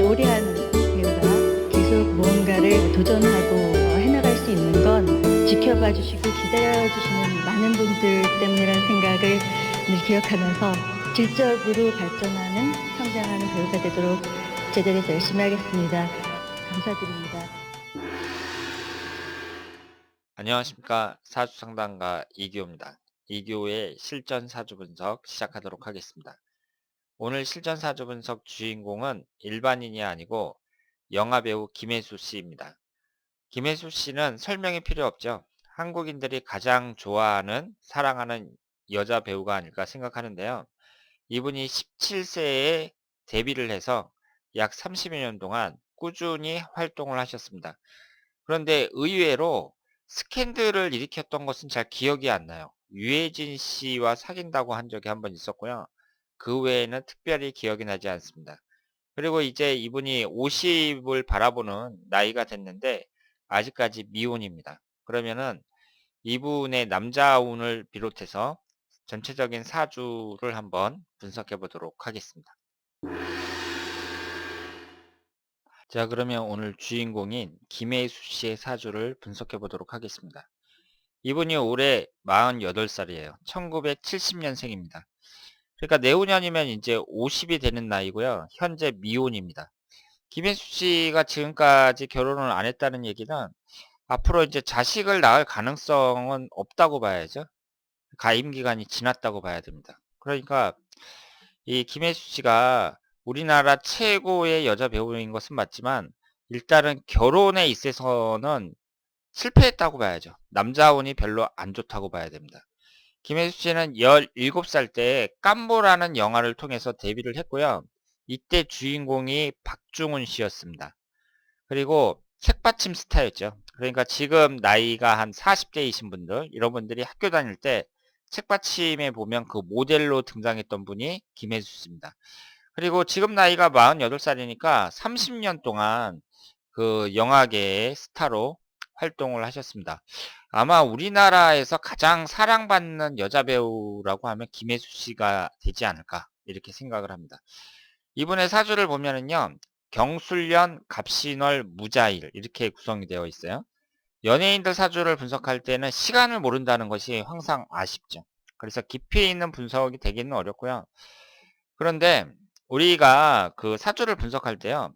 오래한 배우가 계속 무언가를 도전하고 해나갈 수 있는 건 지켜봐 주시고 기다려 주시는 많은 분들 때문이라는 생각을 늘 기억하면서 질적으로 발전하는 성장하는 배우가 되도록 제자리에서 열심히 하겠습니다. 감사드립니다. 안녕하십니까. 사주상담가 이기호입니다. 이기호의 실전 사주 분석 시작하도록 하겠습니다. 오늘 실전 사주 분석 주인공은 일반인이 아니고 영화배우 김혜수 씨입니다. 김혜수 씨는 설명이 필요 없죠. 한국인들이 가장 좋아하는, 사랑하는 여자 배우가 아닐까 생각하는데요. 이분이 17세에 데뷔를 해서 약 30여 년 동안 꾸준히 활동을 하셨습니다. 그런데 의외로 스캔들을 일으켰던 것은 잘 기억이 안 나요. 유해진 씨와 사귄다고 한 적이 한 번 있었고요. 그 외에는 특별히 기억이 나지 않습니다. 그리고 이제 이분이 50을 바라보는 나이가 됐는데 아직까지 미혼입니다. 그러면은 이분의 남자운을 비롯해서 전체적인 사주를 한번 분석해 보도록 하겠습니다. 자, 그러면 오늘 주인공인 김혜수 씨의 사주를 분석해 보도록 하겠습니다. 이분이 올해 48살이에요. 1970년생입니다. 그러니까 내후년이면 이제 50이 되는 나이고요. 현재 미혼입니다. 김혜수 씨가 지금까지 결혼을 안 했다는 얘기는 앞으로 이제 자식을 낳을 가능성은 없다고 봐야죠. 가임 기간이 지났다고 봐야 됩니다. 그러니까 이 김혜수 씨가 우리나라 최고의 여자 배우인 것은 맞지만 일단은 결혼에 있어서는 실패했다고 봐야죠. 남자운이 별로 안 좋다고 봐야 됩니다. 김혜수 씨는 17살 때 깜보라는 영화를 통해서 데뷔를 했고요. 이때 주인공이 박중훈 씨였습니다. 그리고 책받침 스타였죠. 그러니까 지금 나이가 한 40대이신 분들, 이런 분들이 학교 다닐 때 책받침에 보면 그 모델로 등장했던 분이 김혜수 씨입니다. 그리고 지금 나이가 48살이니까 30년 동안 그 영화계의 스타로 활동을 하셨습니다. 아마 우리나라에서 가장 사랑받는 여자 배우라고 하면 김혜수 씨가 되지 않을까 이렇게 생각을 합니다. 이분의 사주를 보면은요. 경술년, 갑신월, 무자일 이렇게 구성이 되어 있어요. 연예인들 사주를 분석할 때는 시간을 모른다는 것이 항상 아쉽죠. 그래서 깊이 있는 분석이 되기는 어렵고요. 그런데 우리가 그 사주를 분석할 때요.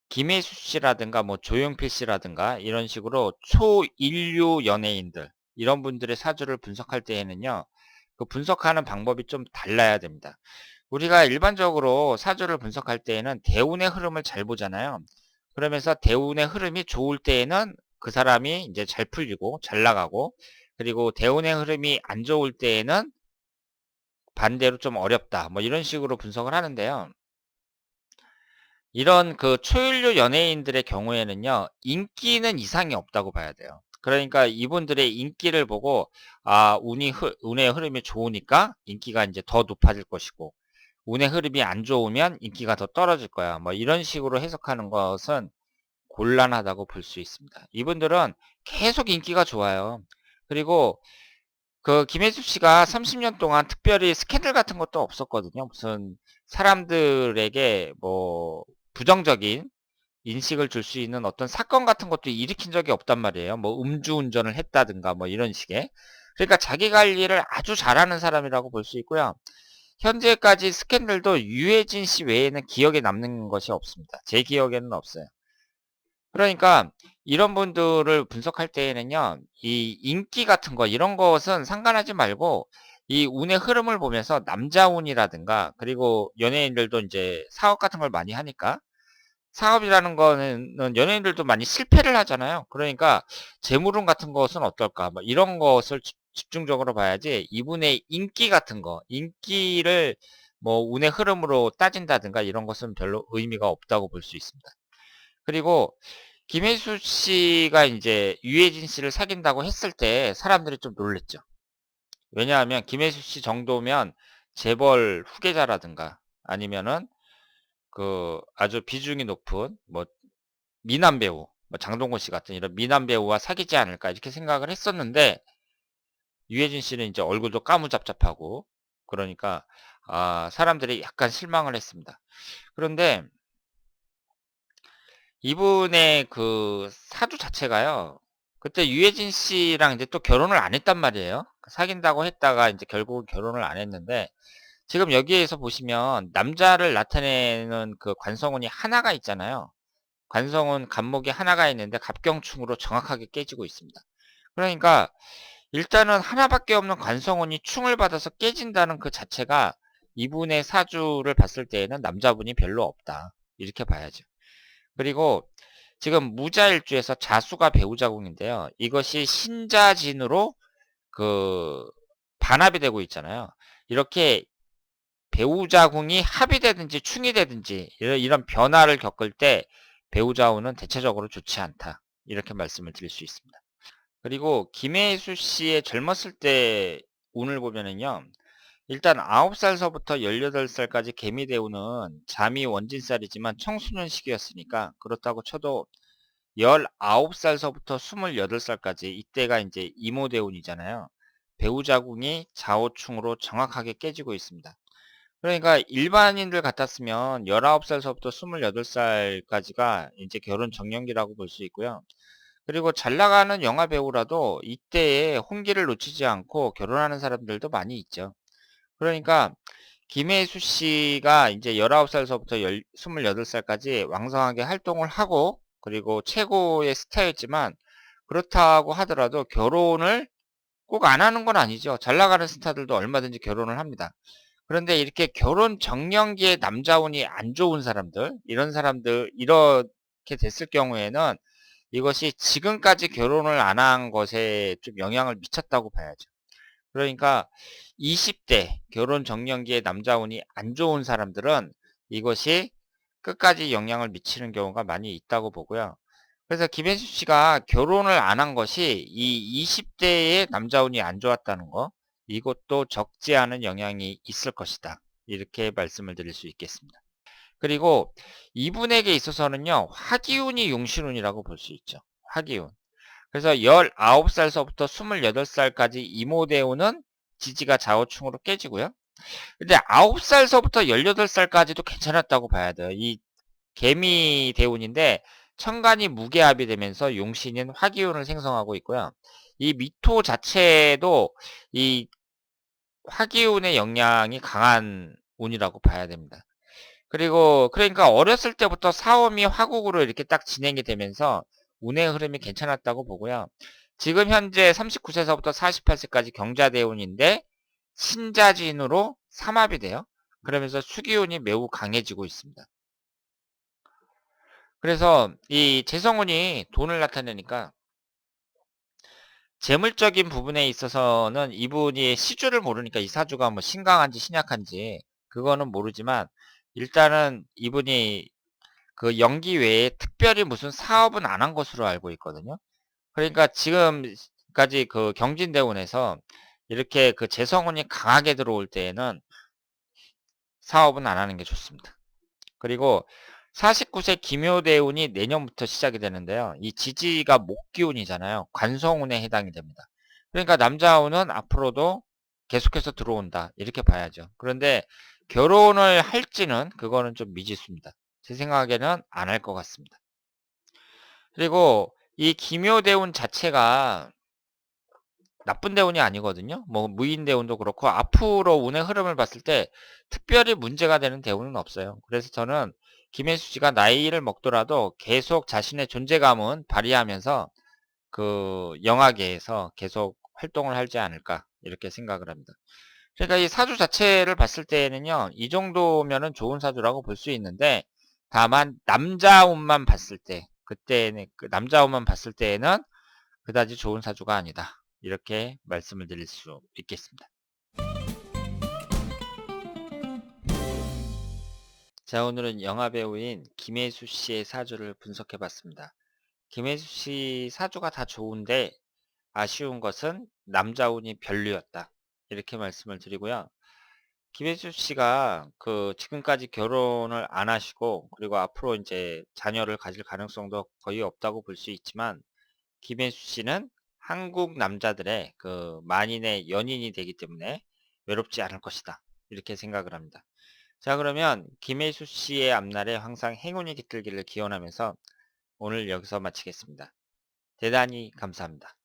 김혜수 씨라든가 뭐 조용필 씨라든가 이런 식으로 초인류 연예인들 이런 분들의 사주를 분석할 때에는요. 그 분석하는 방법이 좀 달라야 됩니다. 우리가 일반적으로 사주를 분석할 때에는 대운의 흐름을 잘 보잖아요. 그러면서 대운의 흐름이 좋을 때에는 그 사람이 이제 잘 풀리고 잘 나가고 그리고 대운의 흐름이 안 좋을 때에는 반대로 좀 어렵다. 뭐 이런 식으로 분석을 하는데요. 이런 그 초일류 연예인들의 경우에는요. 인기는 이상이 없다고 봐야 돼요. 그러니까 이분들의 인기를 보고 운의 흐름이 좋으니까 인기가 이제 더 높아질 것이고 운의 흐름이 안 좋으면 인기가 더 떨어질 거야. 뭐 이런 식으로 해석하는 것은 곤란하다고 볼 수 있습니다. 이분들은 계속 인기가 좋아요. 그리고 그 김혜수 씨가 30년 동안 특별히 스캔들 같은 것도 없었거든요. 무슨 사람들에게 뭐 부정적인 인식을 줄 수 있는 어떤 사건 같은 것도 일으킨 적이 없단 말이에요. 뭐 음주운전을 했다든가 뭐 이런 식의. 그러니까 자기 관리를 아주 잘하는 사람이라고 볼 수 있고요. 현재까지 스캔들도 유해진 씨 외에는 기억에 남는 것이 없습니다. 제 기억에는 없어요. 그러니까 이런 분들을 분석할 때에는요. 이 인기 같은 거 이런 것은 상관하지 말고 이 운의 흐름을 보면서 남자 운이라든가 그리고 연예인들도 이제 사업 같은 걸 많이 하니까 사업이라는 거는 연예인들도 많이 실패를 하잖아요. 그러니까 재물운 같은 것은 어떨까? 뭐 이런 것을 집중적으로 봐야지 이분의 인기 같은 거, 인기를 뭐 운의 흐름으로 따진다든가 이런 것은 별로 의미가 없다고 볼 수 있습니다. 그리고 김혜수 씨가 이제 유해진 씨를 사귄다고 했을 때 사람들이 좀 놀랬죠. 왜냐하면 김혜수 씨 정도면 재벌 후계자라든가 아니면은 그 아주 비중이 높은 뭐 미남 배우, 뭐 장동건 씨 같은 이런 미남 배우와 사귀지 않을까 이렇게 생각을 했었는데 유해진 씨는 이제 얼굴도 까무잡잡하고 그러니까 사람들이 약간 실망을 했습니다. 그런데 이분의 그 사주 자체가요. 그때 유해진 씨랑 이제 또 결혼을 안 했단 말이에요. 사귄다고 했다가 이제 결국은 결혼을 안 했는데 지금 여기에서 보시면 남자를 나타내는 그 관성운이 하나가 있잖아요. 관성운 간목이 하나가 있는데 갑경충으로 정확하게 깨지고 있습니다. 그러니까 일단은 하나밖에 없는 관성운이 충을 받아서 깨진다는 그 자체가 이분의 사주를 봤을 때에는 남자분이 별로 없다. 이렇게 봐야죠. 그리고 지금 무자일주에서 자수가 배우자궁인데요. 이것이 신자진으로 그 반합이 되고 있잖아요. 이렇게 배우자궁이 합이 되든지 충이 되든지 이런 변화를 겪을 때 배우자운은 대체적으로 좋지 않다. 이렇게 말씀을 드릴 수 있습니다. 그리고 김혜수 씨의 젊었을 때 운을 보면은요. 일단 9살서부터 18살까지 개미대운은 잠이 원진살이지만 청소년 시기였으니까 그렇다고 쳐도 19살서부터 28살까지 이때가 이제 이모대운이잖아요. 배우자궁이 좌우충으로 정확하게 깨지고 있습니다. 그러니까 일반인들 같았으면 19살서부터 28살까지가 이제 결혼 정년기라고 볼 수 있고요. 그리고 잘 나가는 영화 배우라도 이때에 홍기를 놓치지 않고 결혼하는 사람들도 많이 있죠. 그러니까 김혜수 씨가 이제 19살서부터 28살까지 왕성하게 활동을 하고 그리고 최고의 스타였지만 그렇다고 하더라도 결혼을 꼭 안 하는 건 아니죠. 잘 나가는 스타들도 얼마든지 결혼을 합니다. 그런데 이렇게 결혼 정년기에 남자운이 안 좋은 사람들, 이런 사람들, 이렇게 됐을 경우에는 이것이 지금까지 결혼을 안 한 것에 좀 영향을 미쳤다고 봐야죠. 그러니까 20대 결혼 정년기에 남자운이 안 좋은 사람들은 이것이 끝까지 영향을 미치는 경우가 많이 있다고 보고요. 그래서 김혜수 씨가 결혼을 안 한 것이 이 20대의 남자운이 안 좋았다는 거, 이것도 적지 않은 영향이 있을 것이다. 이렇게 말씀을 드릴 수 있겠습니다. 그리고 이분에게 있어서는요, 화기운이 용신운이라고 볼 수 있죠. 화기운. 그래서 19살서부터 28살까지 이모대운은 지지가 좌우충으로 깨지고요. 근데 9살서부터 18살까지도 괜찮았다고 봐야 돼요. 이 개미대운인데 천간이 무게합이 되면서 용신인 화기운을 생성하고 있고요. 이 미토 자체도 이 화기운의 영향이 강한 운이라고 봐야 됩니다. 그리고 그러니까 어렸을 때부터 사오미 화국으로 이렇게 딱 진행이 되면서 운의 흐름이 괜찮았다고 보고요. 지금 현재 39세서부터 48세까지 경자대운인데 신자진으로 삼합이 돼요. 그러면서 수기운이 매우 강해지고 있습니다. 그래서 이 재성운이 돈을 나타내니까 재물적인 부분에 있어서는 이분이 시주를 모르니까 이 사주가 뭐 신강한지 신약한지 그거는 모르지만 일단은 이분이 그 연기 외에 특별히 무슨 사업은 안 한 것으로 알고 있거든요. 그러니까 지금까지 그 경진대운에서 이렇게 그 재성운이 강하게 들어올 때에는 사업은 안 하는 게 좋습니다. 그리고 49세 기묘대운이 내년부터 시작이 되는데요. 이 지지가 목기운이잖아요. 관성운에 해당이 됩니다. 그러니까 남자운은 앞으로도 계속해서 들어온다. 이렇게 봐야죠. 그런데 결혼을 할지는 그거는 좀 미지수입니다. 제 생각에는 안 할 것 같습니다. 그리고 이 기묘대운 자체가 나쁜 대운이 아니거든요. 뭐 무인대운도 그렇고 앞으로 운의 흐름을 봤을 때 특별히 문제가 되는 대운은 없어요. 그래서 저는 김혜수 씨가 나이를 먹더라도 계속 자신의 존재감은 발휘하면서 그 영화계에서 계속 활동을 하지 않을까 이렇게 생각을 합니다. 그러니까 이 사주 자체를 봤을 때에는요. 이 정도면은 좋은 사주라고 볼 수 있는데 다만 남자운만 봤을 때 그때는 그 남자운만 봤을 때에는 그다지 좋은 사주가 아니다. 이렇게 말씀을 드릴 수 있겠습니다. 자, 오늘은 영화배우인 김혜수 씨의 사주를 분석해 봤습니다. 김혜수 씨 사주가 다 좋은데 아쉬운 것은 남자운이 별로였다. 이렇게 말씀을 드리고요. 김혜수 씨가 그 지금까지 결혼을 안 하시고 그리고 앞으로 이제 자녀를 가질 가능성도 거의 없다고 볼 수 있지만 김혜수 씨는 한국 남자들의 그 만인의 연인이 되기 때문에 외롭지 않을 것이다. 이렇게 생각을 합니다. 자, 그러면 김혜수 씨의 앞날에 항상 행운이 깃들기를 기원하면서 오늘 여기서 마치겠습니다. 대단히 감사합니다.